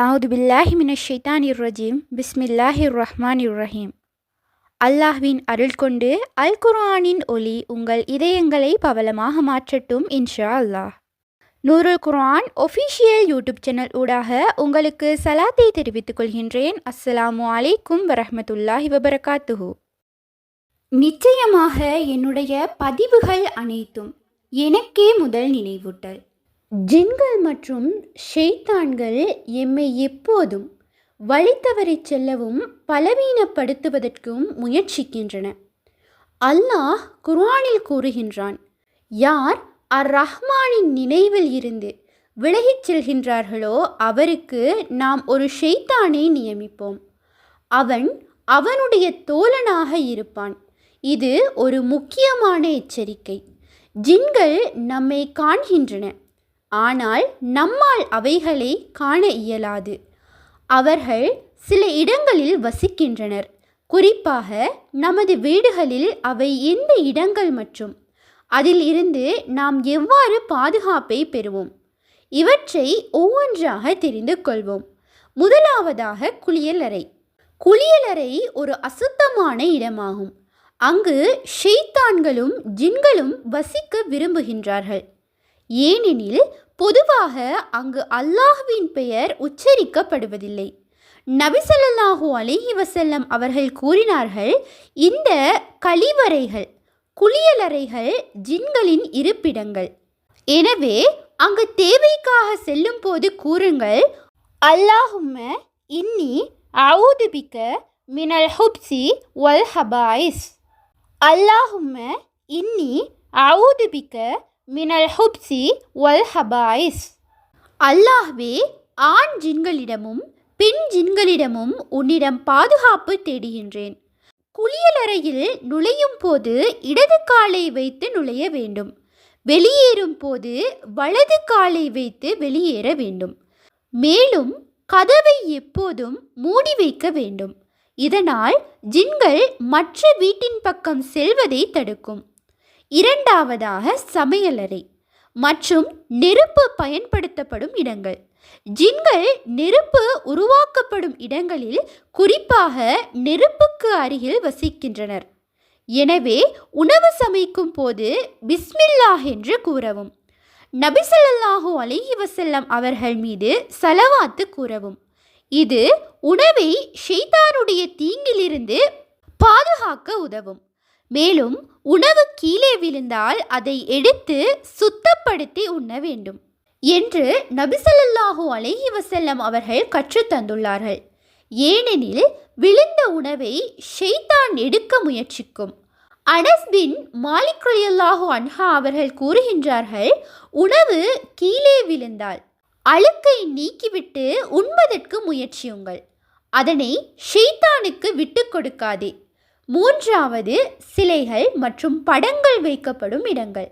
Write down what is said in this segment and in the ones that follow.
அவுது பில்லாஹி மினஷ் ஷைத்தானிர் ரஜீம் பிஸ்மில்லாஹிர் ரஹ்மானிர் ரஹீம். அல்லாஹ்வின் அருள் கொண்டு அல் குர்ஆனின் ஒளி உங்கள் இதயங்களை பவளமாக மாற்றட்டும் இன்ஷா அல்லாஹ். நூருல் குர்ஆன் ஒஃபிஷியல் யூடியூப் சேனல் ஊடாக உங்களுக்கு சலாத்தை தெரிவித்துக் கொள்கின்றேன். அஸ்ஸலாமு அலைக்கும் வரஹ்மத்துல்லாஹி வபரகாத்துஹு. நிச்சயமாக என்னுடைய பதிவுகள் அனைத்தும் எனக்கே முதல் நினைவூட்டல். ஜின்கள் மற்றும் ஷைத்தான்கள் எம்மை எப்போதும் வழி தவறிச் செல்லவும் பலவீனப்படுத்துவதற்கும் முயற்சிக்கின்றன. அல்லாஹ் குர்ஆனில் கூறுகின்றான், யார் அர் ரஹ்மானின் நினைவில் இருந்து விலகிச் செல்கின்றார்களோ அவருக்கு நாம் ஒரு ஷைத்தானை நியமிப்போம், அவன் அவனுடைய தோழனாக இருப்பான். இது ஒரு முக்கியமான எச்சரிக்கை. ஜின்கள் நம்மை காண்கின்றன, ஆனால் நம்மால் அவைகளை காண இயலாது. அவர்கள் சில இடங்களில் வசிக்கின்றனர். குறிப்பாக நமது வீடுகளில் அவை எந்த இடங்கள் மற்றும் அதில் இருந்து நாம் எவ்வாறு பாதுகாப்பை பெறுவோம், இவற்றை ஒவ்வொன்றாக தெரிந்து கொள்வோம். முதலாவதாக குளியலறை. குளியலறை ஒரு அசுத்தமான இடமாகும். அங்கு ஷைத்தான்களும் ஜின்களும் வசிக்க விரும்புகின்றார்கள். ஏனெனில் பொதுவாக அங்கு அல்லாஹ்வின் பெயர் உச்சரிக்கப்படுவதில்லை. நபி ஸல்லல்லாஹு அலைஹி வஸல்லம் அவர்கள் கூறினார்கள், இந்த கழிவறைகள் குளியலறைகள் ஜின்களின் இருப்பிடங்கள். எனவே அங்கு தேவைக்காக செல்லும் போது கூறுங்கள், அல்லாஹும்ம இன்னி அஊது பிக மினல் ஹுப்ஸி வல் ஹபாயிஸ். அல்லாஹும்ம இன்னி அஊது பிக மினல் ஹுப்ஸி வல் ஹபாயிஸ். அல்லாஹ்வே, ஆண் ஜின்களிடமும் பெண் ஜின்களிடமும் உன்னிடம் பாதுகாப்பு தேடுகின்றேன். குளியலறையில் நுழையும் போது இடது காலை வைத்து நுழைய வேண்டும். வெளியேறும் போது வலது காலை வைத்து வெளியேற வேண்டும். மேலும் கதவை எப்போதும் மூடி வைக்க வேண்டும். இதனால் ஜின்கள் மற்ற வீட்டின் பக்கம் செல்வதை தடுக்கும். இரண்டாவதாக சமையலறை மற்றும் நெருப்பு பயன்படுத்தப்படும் இடங்கள். ஜின்கள் நெருப்பு உருவாக்கப்படும் இடங்களில், குறிப்பாக நெருப்புக்கு அருகில் வசிக்கின்றனர். எனவே உணவு சமைக்கும் போது பிஸ்மில்லாஹ் என்று கூறவும், நபி ஸல்லல்லாஹு அலைஹி வஸல்லம் அவர்கள் மீது ஸலவாத்து கூறவும். இது உணவை ஷைத்தானுடைய தீங்கிலிருந்து பாதுகாக்க உதவும். மேலும் உணவு கீழே விழுந்தால் அதை எடுத்து சுத்தப்படுத்தி உண்ண வேண்டும் என்று நபி ஸல்லல்லாஹு அலைஹி வஸல்லம் அவர்கள் கற்றுத்தந்துள்ளார்கள். ஏனெனில் விழுந்த உணவை ஷைத்தான் எடுக்க முயற்சிக்கும். அனஸ் பின் மாலிக் ரலியல்லாஹு அன்ஹு அவர்கள் கூறுகின்றார்கள், உணவு கீழே விழுந்தால் அழுக்கை நீக்கிவிட்டு உண்பதற்கு முயற்சியுங்கள், அதனை ஷைத்தானுக்கு விட்டு கொடுக்காதே. மூன்றாவது, சிலைகள் மற்றும் படங்கள் வைக்கப்படும் இடங்கள்.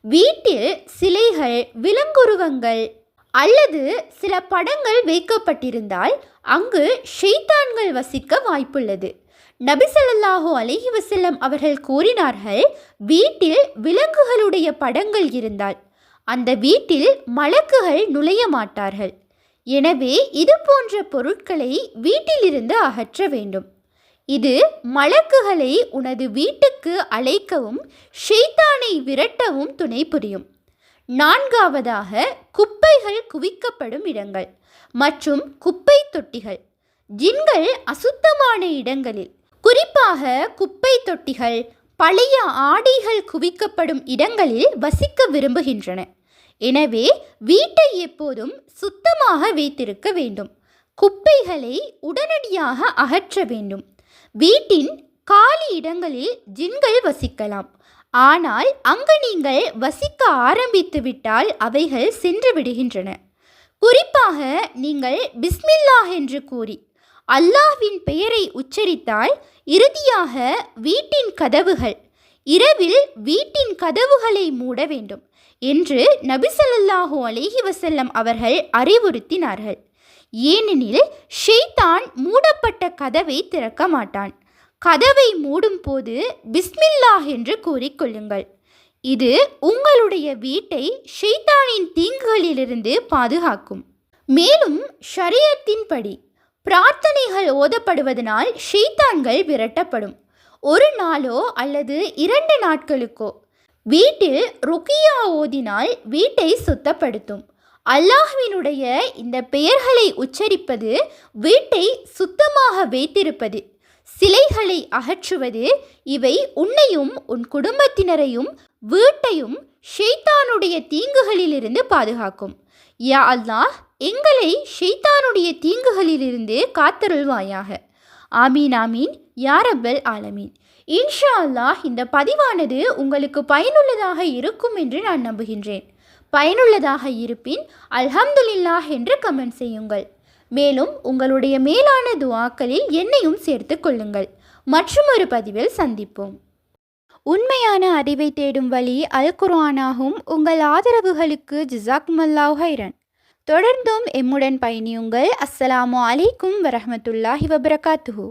வீட்டில் சிலைகள், விலங்குருவங்கள் அல்லது சில படங்கள் வைக்கப்பட்டிருந்தால் அங்கு ஷைத்தான்கள் வசிக்க வாய்ப்புள்ளது. நபி ஸல்லல்லாஹு அலைஹி வஸல்லம் அவர்கள் கூறினார்கள், வீட்டில் விலங்குகளுடைய படங்கள் இருந்தால் அந்த வீட்டில் மலக்குகள் நுழைய மாட்டார்கள். எனவே இது போன்ற பொருட்களை வீட்டிலிருந்து அகற்ற வேண்டும். இது மலக்குகளை உனது வீட்டுக்கு அழைக்கவும் ஷைத்தானை விரட்டவும் துணை புரியும். நான்காவதாக, குப்பைகள் குவிக்கப்படும் இடங்கள் மற்றும் குப்பை தொட்டிகள். ஜின்கள் அசுத்தமான இடங்களில், குறிப்பாக குப்பை தொட்டிகள், பழைய ஆடைகள் குவிக்கப்படும் இடங்களில் வசிக்க விரும்புகின்றன. எனவே வீட்டை எப்போதும் சுத்தமாக வைத்திருக்க வேண்டும். குப்பைகளை உடனடியாக அகற்ற வேண்டும். வீட்டின் காலி இடங்களில் ஜின்கள் வசிக்கலாம். ஆனால் அங்கு நீங்கள் வசிக்க ஆரம்பித்து விட்டால் அவைகள் சென்று விடுகின்றன. குறிப்பாக நீங்கள் பிஸ்மில்லாஹ் என்று கூறி அல்லாஹ்வின் பெயரை உச்சரித்தால் இறுதியாக வீட்டின் கதவுகள், இரவில் வீட்டின் கதவுகளை மூட வேண்டும் என்று நபி ஸல்லல்லாஹு அலைஹி வஸல்லம் அவர்கள் அறிவுறுத்தினார்கள். ஏனெனில் ஷைத்தான் மூடப்பட்ட கதவை திறக்க மாட்டான். கதவை மூடும் போது பிஸ்மில்லாஹ் என்று கூறிக்கொள்ளுங்கள். இது உங்களுடைய வீட்டை ஷைத்தானின் தீங்குகளிலிருந்து பாதுகாக்கும். மேலும் ஷரியத்தின்படி பிரார்த்தனைகள் ஓதப்படுவதனால் ஷைத்தான்கள் விரட்டப்படும். ஒரு நாளோ அல்லது 2 நாட்களுக்கோ வீட்டில் ருக்கியா ஓதினால் வீட்டை சுத்தப்படுத்தும். அல்லாஹ்வினுடைய இந்த பெயர்களை உச்சரிப்பது வீட்டை சுத்தமாக வைத்திருப்பது, சிலைகளை அகற்றுவது, இவை உன்னையும் உன் குடும்பத்தினரையும் வீட்டையும் ஷைத்தானுடைய தீங்குகளிலிருந்து பாதுகாக்கும். யா அல்லாஹ், எங்களை ஷைத்தானுடைய தீங்குகளிலிருந்து காத்தருள்வாயாக. ஆமீன் ஆமீன் யா ரப்பல் ஆலமீன். இன்ஷா அல்லாஹ் இந்த பதிவானது உங்களுக்கு பயனுள்ளதாக இருக்கும் என்று நான் நம்புகின்றேன். பயனுள்ளதாக இருப்பின் அல்ஹம்துலில்லாஹ் என்று கமெண்ட் செய்யுங்கள். மேலும் உங்களுடைய மேலான துஆக்களில் என்னையும் சேர்த்து கொள்ளுங்கள். மற்றொரு பதிவில் சந்திப்போம். உண்மையான அறிவை தேடும் வழி அல் குர்ஆனாகும். உங்கள் ஆதரவுகளுக்கு ஜஸாக்குமுல்லாஹ் ஹைரன். தொடர்ந்தும் எம்முடன் பயணியுங்கள். அஸ்ஸலாமு அலைக்கும் வரஹ்மத்துல்லாஹி வபரகாத்துஹு.